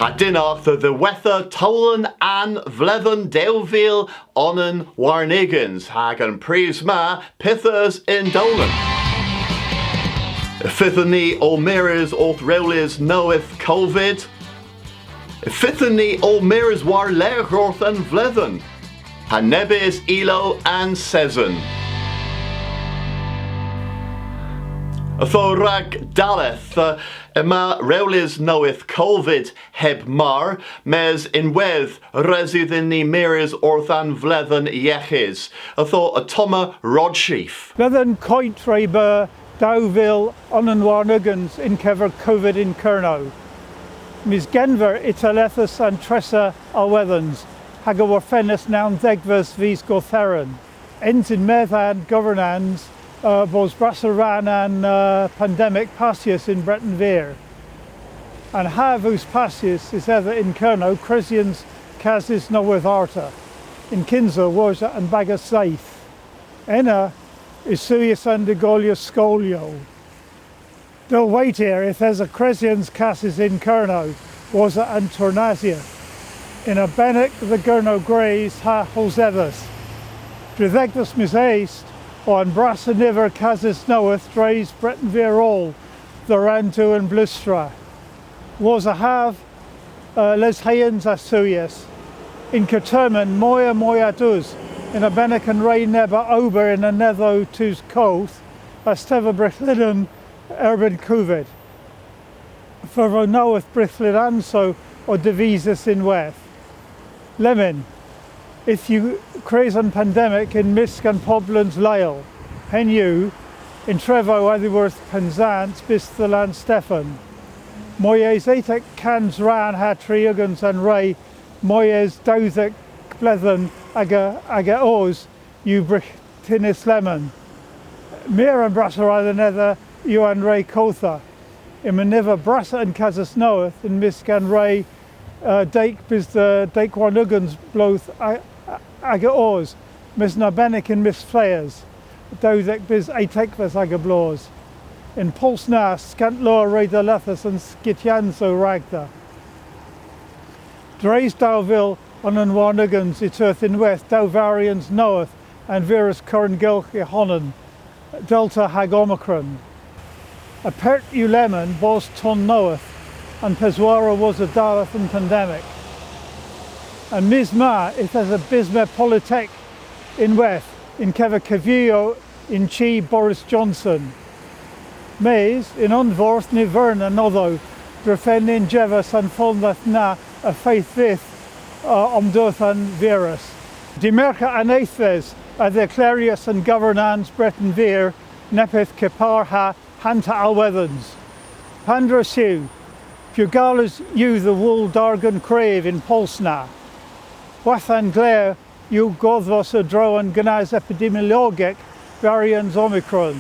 Ha dinach the weather tolan an vlethen delvil onen warnigans hagan prisma pithers in dolan. Fithani Olmiras Orthrelis knoweth COVID. Fithani Olmiras war lerhorth and vlethen. Ha nebis elo and sezen. Thorag daleth ema reulis knoweth COVID heb mar mes in weth resudin ni miras orthan vlethen yechis. Thor atoma rodsheaf. Vlethen coitreba Dowville onan warnugans in kever COVID in Kerno. Mis genver italethus and tressa alwethans hagawar fenis noun thegvers vis gotheran. Ends in methan governans bos brassaran and pandemic passius in Breton Veer. And havus passius is ever in Kerno, Cresians casis no with arta. In Kinza, Warza and Baga Saith. Enna is suius and Golio Scolio. They'll wait here if there's a Cresians casis in Kerno, Warza and Tornasia. In a Bennick the Gurno Greys ha Hosevas. Drithegvus mis east, on Brassa Niver Casis Knoweth, Drays Breton Veer all, the Rantu and Blustra. Was a have Les Hayens Asuyas. In Caterman, Moya Duz, in a Bennick and Ray Neba Ober in a Netho Tus Coth, Asteva Brichlidum Urban Covid. For knoweth Brichlid Anso or Devises in Weth. Lemon. If you craze on pandemic in Misk and Poblands Lyle, Henu, in Trevo Etherworth Penzance, Bistalan Stefan, Moyes Etek Cans Ran Hatriugans and Ray, Moyes Dozek Blethen Aga Oz, you Brichtinis Lemon, Mir and Brasser either nether, you and Ray Kotha, in Maniva Brasser and Kazas Knoweth, in Misk and Ray, Dake bis the Dake Warnugans bloth Aga Oz, Miss Nabenik and Miss Flayers, Dozek bis Atekvas Aga Blaws. In Polsna, Scantlaw Reda Lethus and Skityanso Ragda. Drays Dowville on an Warnugans, it's earth in West, Dowvarians knoweth, and Virus Curran Gilch Honan, Delta Hag Omicron. A pert Uleman, Bos Ton knoweth, and Peswara was a Daleth and pandemic. And Misma, it has a Bisma Polytech in Weth, in Keva Cavillo, in Chi Boris Johnson. Mays, in Onvorth, Niverna, Notho, Drefen in Jevas and Fondath na, a faith vith, Omdoth and Virus. Dimerca and Aethes, the Clarius and Governans, Breton Veer, Nepeth Keparha, Hanta Alwethans. Pandra Siw, Pugalas you the wool Dargan Crave in Polsna. Wathan Glare, you Godvos a Drowan Ganaz epidemiologic variants Omicron.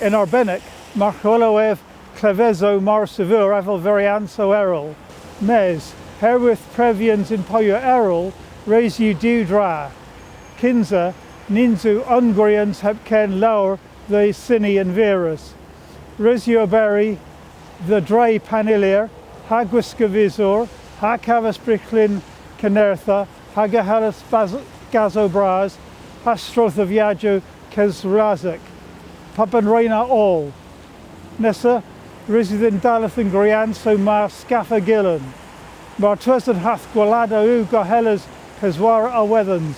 In Arbenik, Marcholoev Clevezo Marsevur Avel Varianso Errol. Mes, herewith Previans in Poyo Errol, raise you Dewdra. Kinza, Ninzu Ungrians Hepken Laur, the Cine and Virus. Rizio Berry, the Dray Panilir, Hagwiskavizor, Hakavas Bricklin Canertha, Hagahalas Gazobraz, Hastroth of Yajo Kezrazik, Papanreina all. Nessa, Rizidin Dalathan Grianso Mar Scaffa Gillan, Martwesad Hath Gwalada U Gohelas Kezwara Awethans,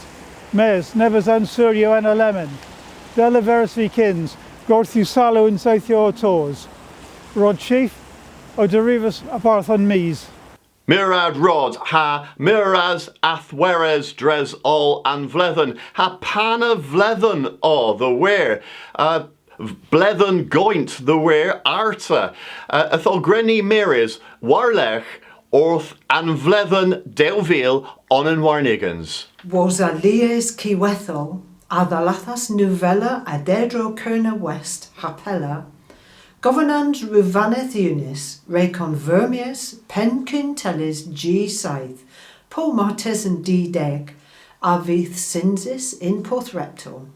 Mes, Nevazan Suryo and a Lemon, Delaveris Vikins, Gorthu Salo in Southio Tours, Rod Chief, O Derivus Aparthon Mies. Mirad Rod, ha Miraz Athweres Dres all and Vlethen, ha Pana Vlethen o the wear, Blethen Goint the wear Arta, Atholgreni Miris, Warlech, Orth and Vlethen Delville on and Warnigans. Was a lies Kiwethel, Adalathas Novella Adedro Kerna West, Hapella, Governans Ruvaneth Unis, Recon Vermius, Penkin Teles G Scythe, Paul Martes and D Deg, Avith Sinsis in Porthreptor,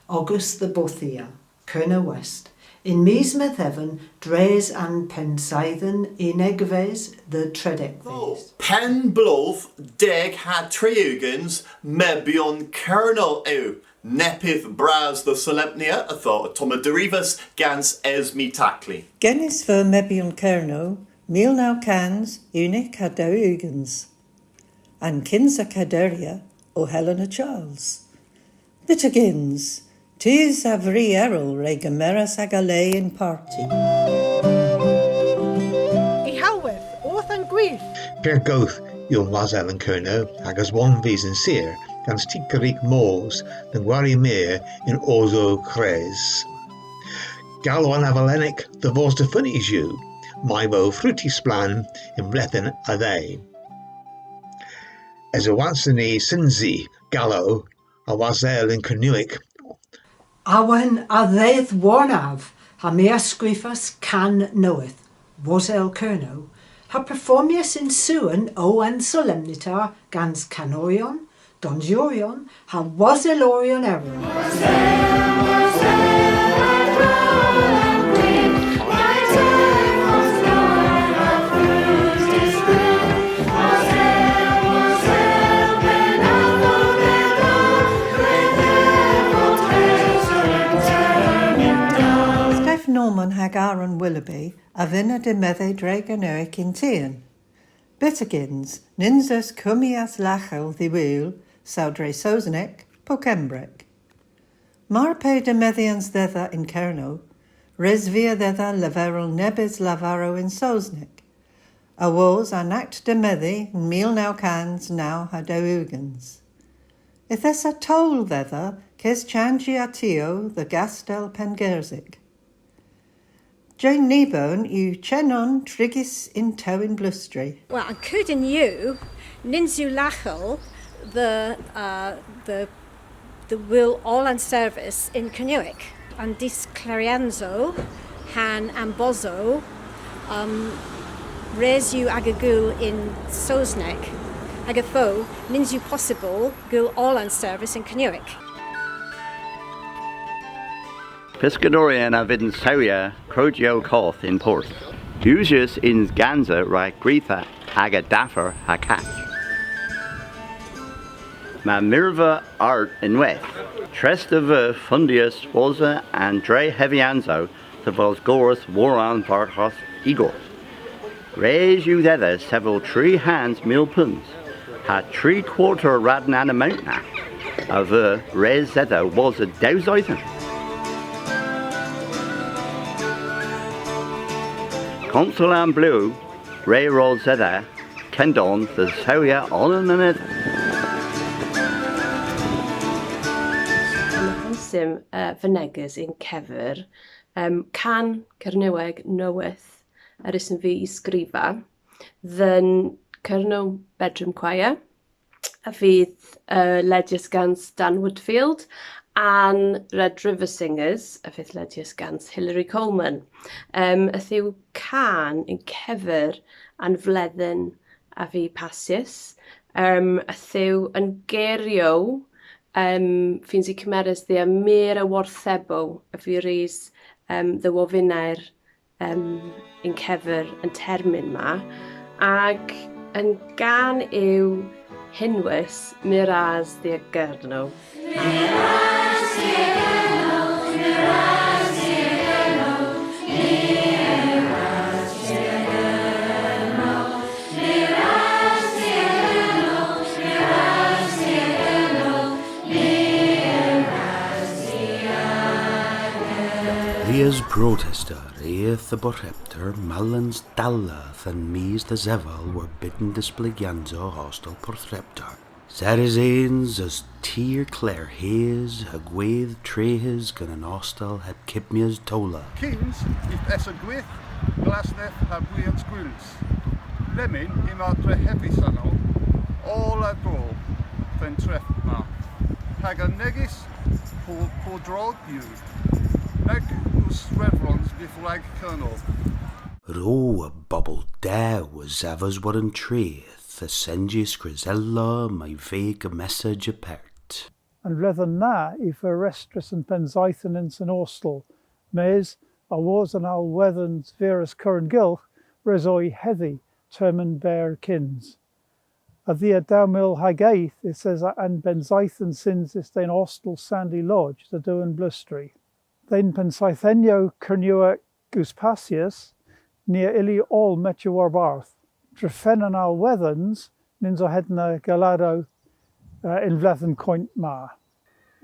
August the Bothia, Kerna West, In mis methevan, dres and pensaithen inegves the tredekves. Pen blof deg had triugans mebion kernel ew. Nepith bras the solemnia a thought Toma derivas gans esmi takli. Genis ver mebion kerno, mil now cans, unic hadougens. And kinsa caderia, o Helena Charles. Bitagins, tis avri errol regameras agale in party. I haweth, orth and grief. Per goth, yon was Ellen Kerno, hagas one vision seer, gans tikarik moors, den wari meer in ozo cres. Gallo an avalenic, the vos de funnies you, my wo fruity splan, in blethen a they. As a wansony sinzi, gallo, a wasel in Kernuic. Awen a ddeith warnav, ha mea scrifas can knoweth, was el kerno, ha performius in suan o and solemnitar gans canorion, donjorion, ha was elorion error. Norman hag Aaron Willoughby a vinna de methe dragonoic in Tian. Bitagins, ninzas cumias lachel the wheel, saudre sosenek, pokembrek. Marpe de methians thither in Kerno, resvia thither leverel nebis lavaro in Sosnek. A was an act de methi, meal now cans, now hadougens. If this a toll thither, kes changiatio the gastel pengerzik. Jane Kneebone, you chenon trigis in towin blustry. Well, and couldn't you, Ninzu Lachel, the will all and service in Canuic, and dis Clarianzo, Han and Bozo, resu agagul in Sosnek, agafo, Ninzu possible, gul all and service in Canuic. Piscadorian a vidin sauia crogio koth in port. Usius in Ganza right Gretha aga daffer ha catch. Ma mirva art in weth. Trestava fundius wosa and dre heavianzo the vos gorus waran varhos igor. Raise you thither several 3 hands mil puns. Ha 3/4 radn an amount now. Of res thither was a douzoithen. Consulan blue, Ray Roll Zedda, Kendon, the Sauya on another. Sim Venegas in Kever, can Cernyweg knoweth Arisen V Scriva, then Kerno Bedroom Choir, a fydd Legius Gans Dan Woodfield, and Red River Singers, a fydd Legius Gans Hilary Coleman. A thiw can in Kever and Fledden a fi Pasius. A thiw yn gerio fins I cymerys ddi a mer a warthebo a fi rhys ddywofinau'r in Kever yn termyn ma. Ag yn gan yw hinwys miraz ddi a gyrno. Rias protester, eith the borreptor, Malans Dallath and Mies the Zeval were bidden displiganzo hostel porthreptor. Sarazanes as Tyr Clare Hayes, a gwaith trehes gan an hostel heb Kipmias Tola. Kings, if essa gwyth, glasnef heb wians gwils. Lemon, im atre heavy sano, all a dro, then tref ma. Hag a negis, po drog you. Neg us reverons before ag colonel. Ro a bubble da was avers were in treeth. The Senjis Grisella, my vague message apart. And rather na, if a restrous and pensaithen in St. Austell, mes a was an al weathens verus current gilch, resoi heddy, termin bear kins. A the adamil hagaith, it says, and benzaithan sins is den hostel sandy lodge, the doan blustry. Then pensaithenio cernua guspasius, near illy all metuar barth. Drefenan al weathens, ninzo hedna galado in vlethen coint ma.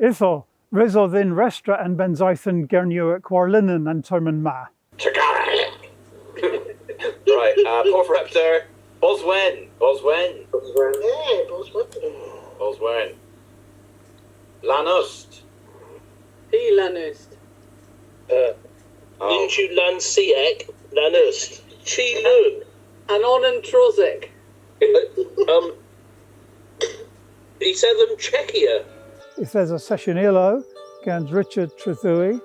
Itho, reso then restra and benzaithan gernua quarlinen and termin ma. Right, Porthreptor, Boswen. Lanust. He Lanust. Ninju Lan Siek, Lanust. Chi Lun. Anonan Trozik. He said them Czechia. If there's a sessionillo, gans Richard Trethui.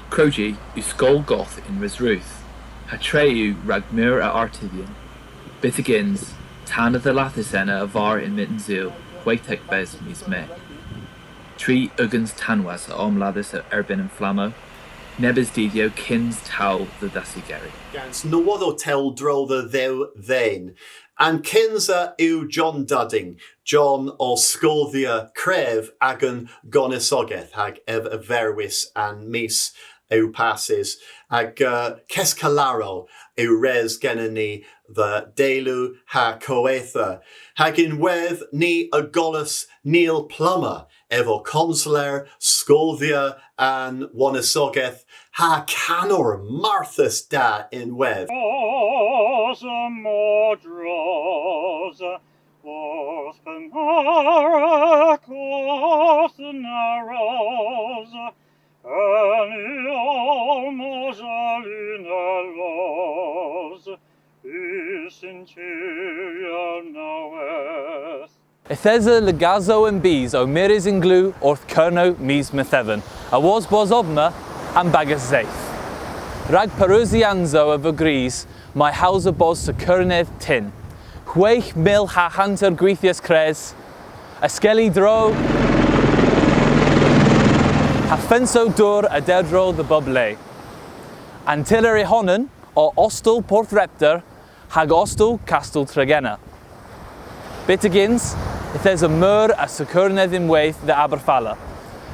Crogi u skol goth in Resruth, ha treu ragmur a artivian. Bitagins, tan of the lathisena a var in Mittenzeal, weitek bez mis me. Tree ugans tanwas a omladis a erbin and flammo, nebis didio kins tau the dasigeri. Gans no tel dro the thou then. And kinsa u John Dudding, John o Scolvia Crev agan gonisogeth hag ev verwis and mis u passes hag kescalaro u res genani the delu ha coetha hag in weth ni agolus Neil Plummer evo consular Scolvia and wanisogeth ha canor Marthas da in weth. Ithesa legazo and bees o miris in glue orth kerno mis methevan, a was obma and bagas zaith. Rag perusianzo of agrees, my house of bos to kerneth tin. Huech mil ha hunter guithias cres, a skelly dro, ha fenso dur a dedro the buble. Antillery honen, or ostel porthreptor, hag ostel castel tregena. Bitagins, if there's a mur a securneth in waith the Aberfalla,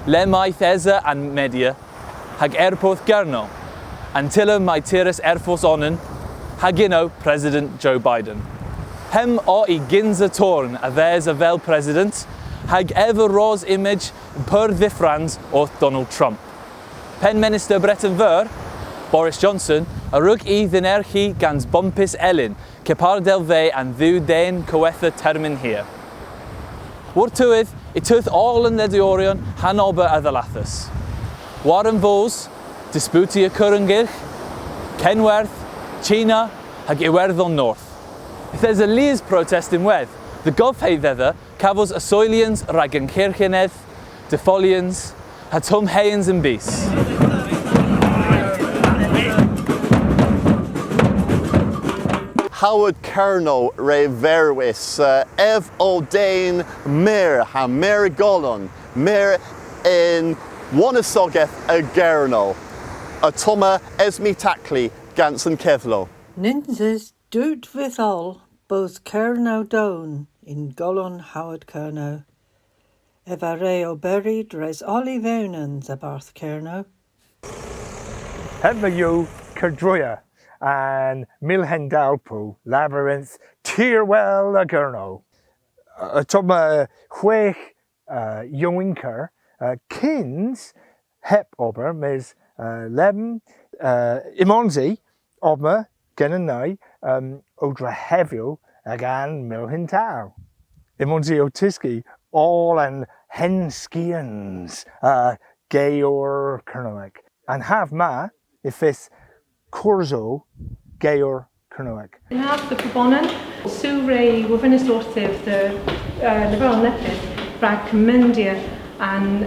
le mai thesa and media, hag airporth gerno, antilla my tiris airforce onen, hagino President Joe Biden. Hem o I ginza torn a there's a vel president, hag ever rose image per differans or Donald Trump. Pen Minister Breton Ver, Boris Johnson, a rug I thin erchi gans bumpis Ellen, kepar del ve and thu den coetha termin here. Wurtuith, it tuth all in the Diorion, Hanover Adalathus. Warren Vos, Disputia Currangich, Kenworth, China, hag Iwerthon North. If there's a Lees protest in Weth, the Govhay thither, Cavos Asoilians, Ragan Kircheneth, Defolians, Hatum Hayens and Beasts. Howard Kerno re verwis ev O'Dane mir ha mir golon mir in Wanisogeth a Gerno a tuma esmi takli gansen kevlo. Ninses doot withal both Kerno Doan in Golon Howard Kerno. Evareo buried res Olivonans a Barth Kerno. Hever you Kerdruya and Milhendalpo Labyrinth Tierwell a Gerno. Toma Huech Joinker Kins Hep Ober Mes Leben Imonzi Obma Genanai Odra Hevio Agan Milhentau. Imonzi Otiski all and Henskians Gayor Kernoek. And have ma if this Corzo Gayor Kernoek. In half the Probonen, Surrey Wavinis Lorthiv, the Level Nepis, Brag Commendia, and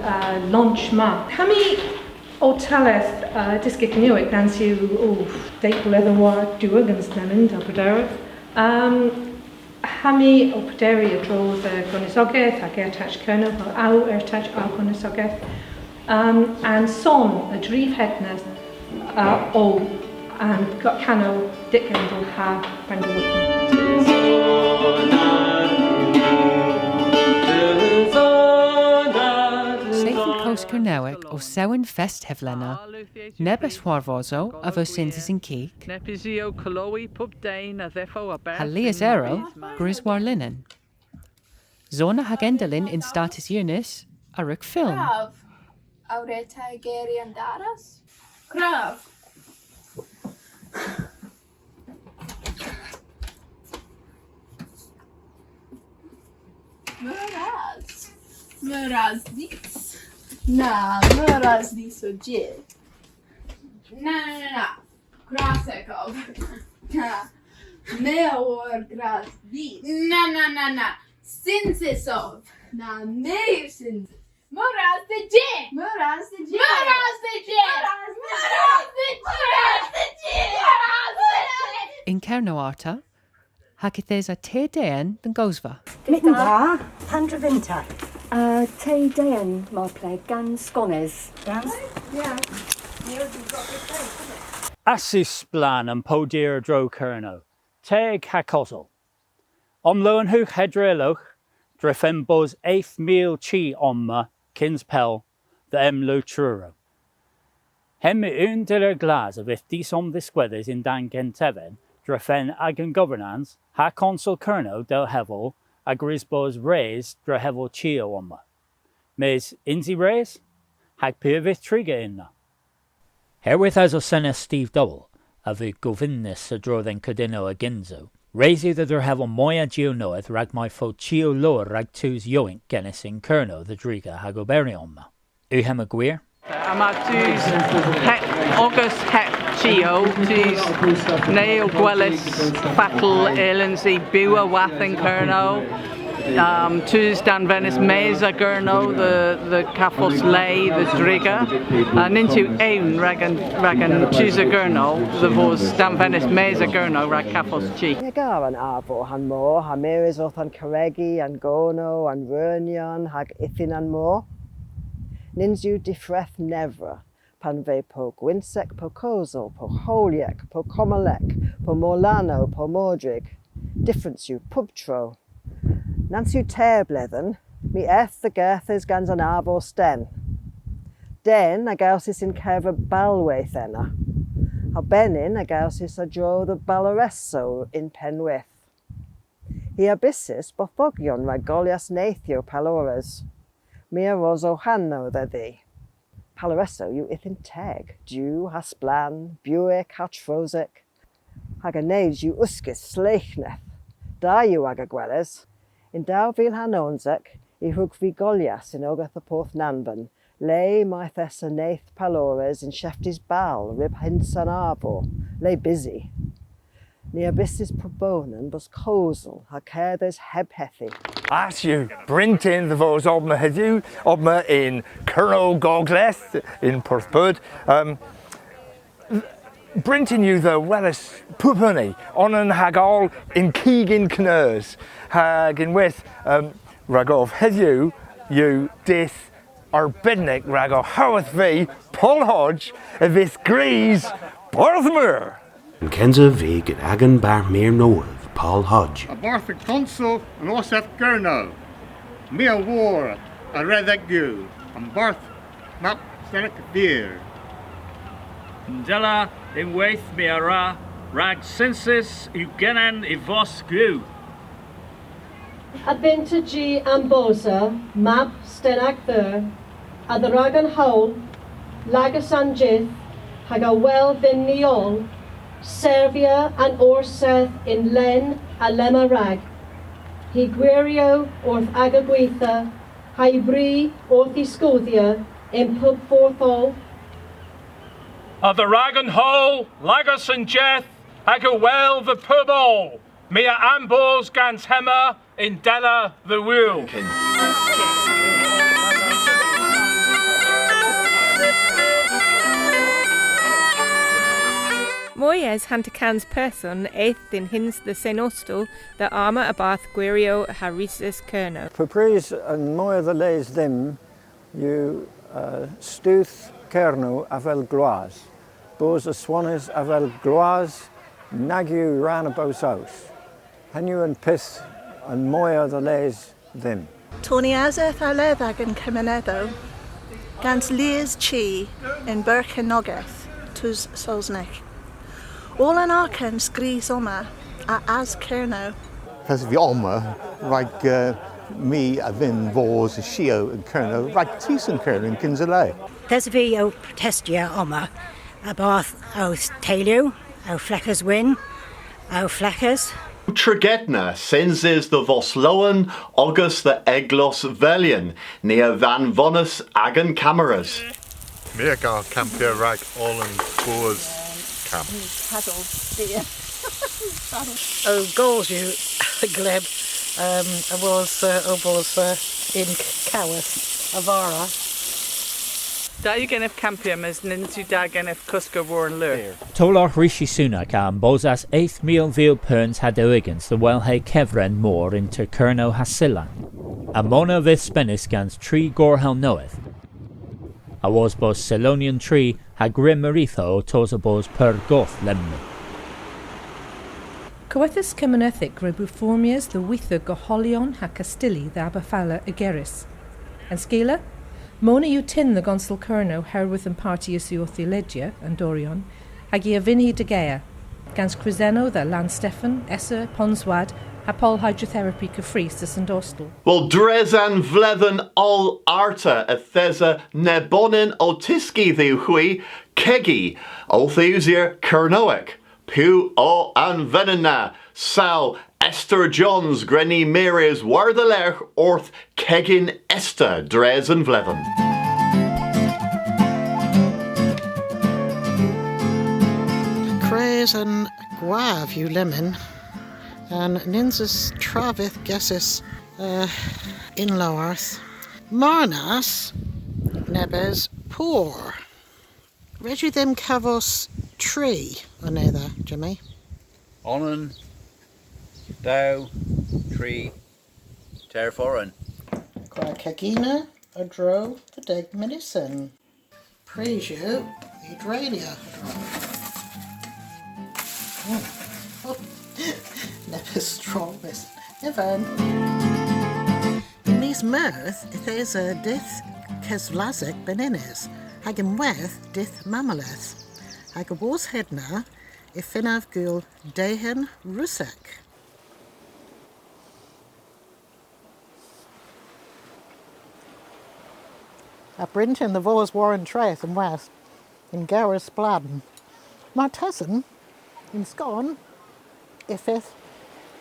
launch ma. Hami o taleth disgig newydd dans yw deitl edrych war diwg yn snelyn da Pryderedd. Hami o Pryderi y drodd gwnisogaeth ac ertach cynnydd fel aw ertach aw gwnisogaeth. And son y drif hednes o and got cano dickendl ha brendel. Coast Cernewig o Sewen Fest Heflena, Nebus Warvozo of Osintis in Keek, Halias Ero, Griswar Linen, Zona Hagendalin in Status Unis, Aruk Film. Krav, Aureta Geri and Daras? Krav. Muraz dis. Na, Muraz dis o Jill. Na. Krasekov. Meor gras dis. Na. Sinsisov. Na, mer sins. Muraz the Jill. Muraz the Jill. Muraz the Jill. Muraz the Jill. In Cernoarta, Hakithes a te dean than Gosva. Minda, Pandravinta. Te dean, Marple, gan scones. Yeah. Assis Blan and Podir Dro Kerno. Teg Hakosel. Omlo Huch Hedreloch, Drefembos 8 meal chi omma, Kinspel, the Emlo Truro. Hemme un de la glas of if disom visquedes in Dan Genteven, Drefen agen governance, ha consul Kerno del Hevel, agrisbos reis dre Hevel chio omma. Mes inzi reis, hag pirvith triga inna. Herewith as Osena Steve Double, of the govinnis a dro then Codino aginzo, raise you that there have a moya geonoeth rag my fo chio lower rag twos yoink genis in Kerno the driga hagoberiomma. Uhem a gwir? Amatus August het chio, tus nail gwellis fatal elensi bua wathen Kerno. Tus Dan Venice Mesa Gurno, the Cafos Lay, the Driga, and into Aun Ragan Chusa Gurno, the Vos Dan Venice Mesa Gurno, Rag Cafos Chi. Garan Arbo Han Mo, Hamiris Othan Caregi, and Gono, and Rurnion, Hag Ithin and Mo. Ninzu Difreth Nevra, Panve po Gwinsek po Kozel, po Holiek, po Comalek, po Morlano, po Mordrig. Difference you Pubtro. Nancy Terblethen, mi eth the Gerthas gans an arbor sten. Den agausis in Kerva Balwe thena. Ha benin agausis a dro the Balaresso in Penwith. He abyssis bofogion ragolias nathio palores. Mia roso hanno the thee. Palaresso you ithin teg, Jew, Hasplan, Buick, Hatchfrosic. Haganage you uskis slechneth. Da you agagwelles. In Dawvil Hanonzek, I hug Golias in Ogath Porth Nanban, lay my thessa nath palores in Shefty's Bal, rib hinsan arbor, lay busy. Near bistis probonen bus kozel, ha kerdes hebhethi. As you Brintin the vos obma hedju, obma in Colonel Gogles in Porthbud. Brintin you the Wellis Pupani, onan hagal in Keegan Knurs, hag in with Ragov hedju, you dith our bednik Ragov Howith V, Paul Hodge, this Grease, Porthmere. And Kenza Vig at Agan Bar Mere Noah, Paul Hodge. A Bartha Consul and Osef Gurno. Mia War, a Redek Gu, and Barth Map Senek Beer. Ndella in Waith Miara, Rag Sensis, Ugenan Ivos Gu. Abinta G. Ambosa, Map Stenak Thur, Adaragan Howl, Lagasanjith, Hagawel Vin Niol, Servia and Orseth in Len Alema Rag, Higuerio orth Agagwitha, Hybri orth Iscothia in Pub Forthol, The Ragan Hole, Lagos and Jeth, Agawel the Pubble, Mia Ambos Gans Hemmer in Della the Wheel. Moyes Hantacans person eighth in hins the Senostal, the armour abath Guirio Harisis Kerno. Papris and Moya the lays them, you stooth Kerno avel gloise. Bos a swannes avel gloise, nagu ran about house. Hanu and piss and Moya the lays them. Tony Azeth Alevag and Kemenedo, Gans Lears Chi in Birkenogeth, Tus Solsnick. All an arcan screes oma a as Kerno. Has vi oma, rag me a vin vors shio and Kerno, rag tisen Kerno in Kinzalay. There's vi o protestia oma, a bath o Tailio, o Fleckers win, o Fleckers. Tregedna senses the Vosloan, August the Eglos Velian, near Van Vonus Agan Cameras. Mirka Campia Rag Olin Boers Camp. Oh, goals you, Gleb. I was in Cowas, Avara. Dagen of Campium as Ninsu Dagen of Cusker Warren Lur. Tolach Rishi Sunak and Bozas 8th meal veal perns had against the Wellhay Kevren Moor into Kerno Hasilan. A mona vith spenis gans tree Gorhel knoweth. A was bos Selonian tree ha grim maritho tosabos per goth lemni. Coethus Kemenethic rebuformias the wither Goholion ha Castilli the Abafala Egeris. And Skila? Mona utin the Gonsel Kerno Herwith and Partius Theologia and Dorion, Hagia Vinhi de Gea, Gans Criseno the Landstefan, Esser, Ponswad, Apol Hydrotherapy Cafris and Dostal. Well, Drezan Vlethen all Arta Ethesa Nebonin Otiski the Hui Kegi Otheusier Kernoic Pu O an Venena Sal Esther Johns Grenny Mary's Warthelech Orth Kegin Esther Drez and Vleven. Craze and Guav you lemon, and Ninzas Travith Gessis in Loarth. Marnas Nebes Poor. Redu them Cavos Tree, another, Jimmy. Onan, Dow, Tree, Terforan. Quakagina, a dro, the Deg Medicine. Praise you, Hydralia. Never strongest. Never. In these mirth, there's a dith Kesvlasek Benines, Hagam Weth dith Mamaleth, Hagabos Hedna, Ifinav Gul Dehen Rusek. At Brinton, the Vors Warren Traith and West, in Garris Bladen. My cousin, in Scone, Ifith,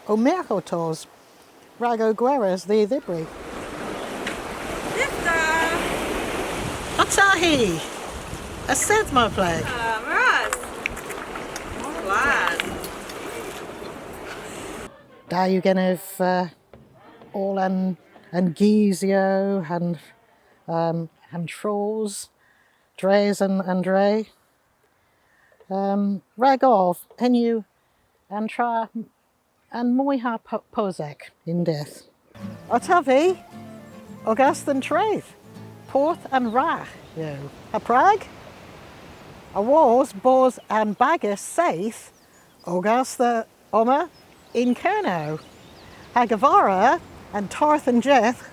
O Mercotos, Rago Guerres the Dhibri. What's he? A Seth my plague. Maras. Glad. Da you gen of all and Gizio and Trolls, Dre's and Dre. Ragov, and you and try and Moiha Posek in death. Otavi, August and Traith, Porth and Rach, you. A Prague? A Wars, Bors and Baggis saith, August the Oma in Kerno. Agavara and Tarth and Jeth,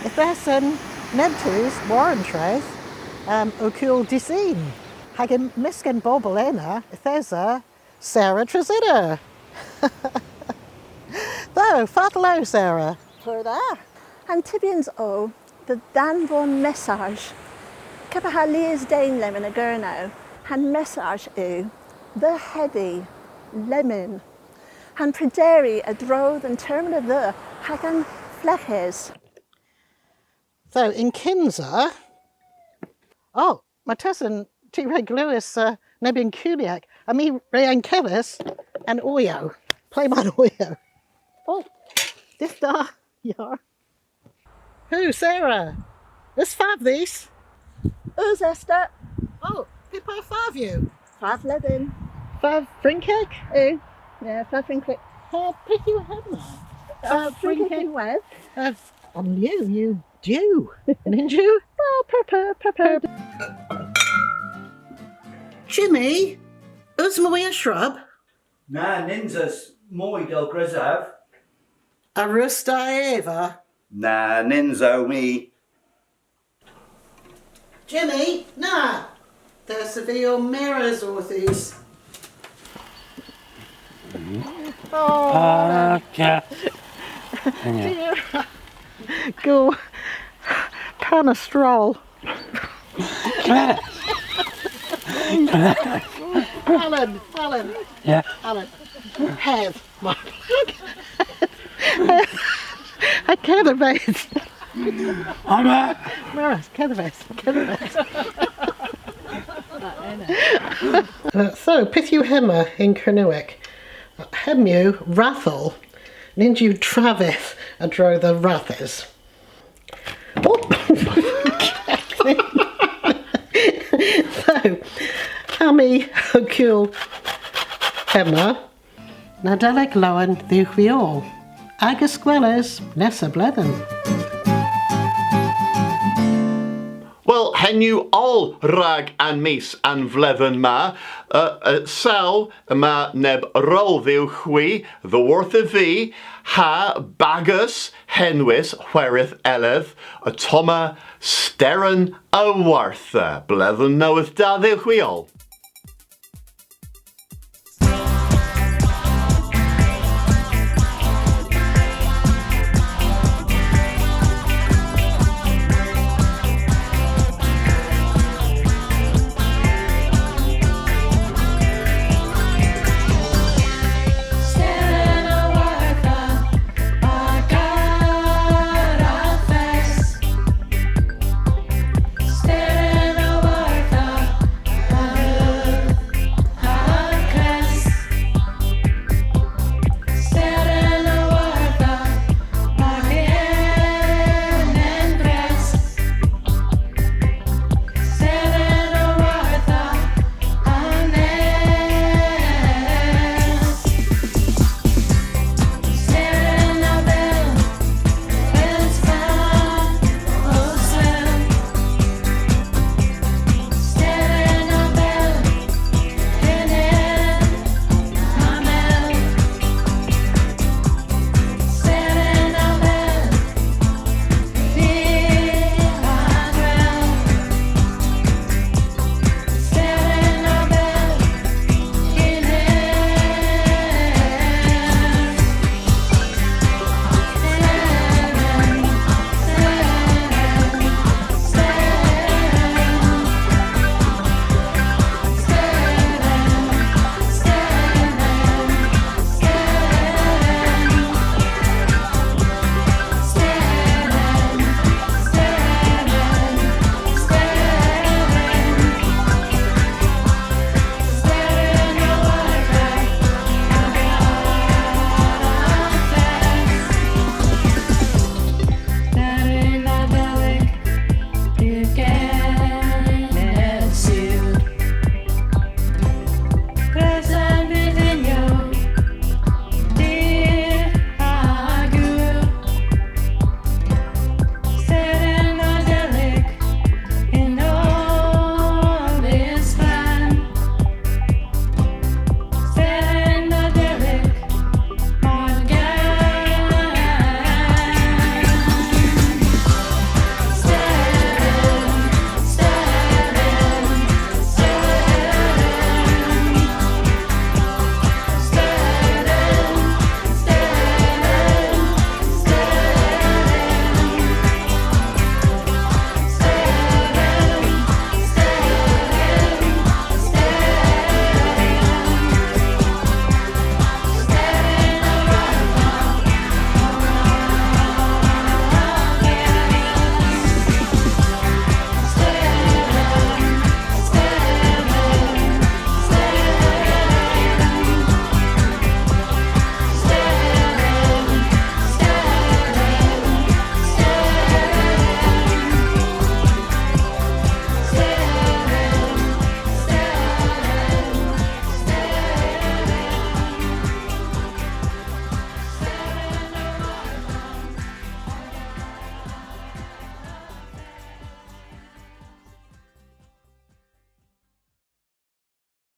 if there's an Nebtus, Warren Traith, Okul Dicine. Hagin Miskin Bobolena, if there's a Sarah Trazida. Though, fatlo, Sarah. For that. Antibians o, the Dan von Message. Capaha Lears Dane Lemon a Gurno, Han Message u, the heavy lemon. Han Prederi a droth and termina the Hagan Fleches. So in Kinza, my cousin T-Reg Lewis, Nebin Kuliak, and me Rayan Kevis, and Oyo. Play my Oyo. Oh, this da, yar. Who, Sarah? There's five these. Who's Esther? Oh, Pippa five you. Faf Levin. Faf Frinkeg? Yeah, Faf Frinkeg. Beth yw hynna? Frinkeg wedd. Ond you do. Ninju? Well, per. Jimmy, ys mwy a shrub? Na, ninjas mwy del grisaf. A rusta Eva? Na, ninzo mi. Jimmy, na. There's a fi o mirrors wrth these. Okay. Go. Pan a stroll. Alan. Yeah. Alan. Head. I can't abase. Maris, can't abase. So, pith yw hema in Cernywec. Hemyw rathol. Ninju Travis a dro the rathers. So, Hammy Hugul Hema. Nadeleg Lowen Ddiwch Agus Gwelys Nesa Bledden. Wel, henw all rag an mis an vleddyn ma, sawl ma neb rol ddiw chwi, ddwrth y fi, ha bagus henwys chwerith eledd, y toma steren y wartha, bleddyn newydd da ddiw chwi ol.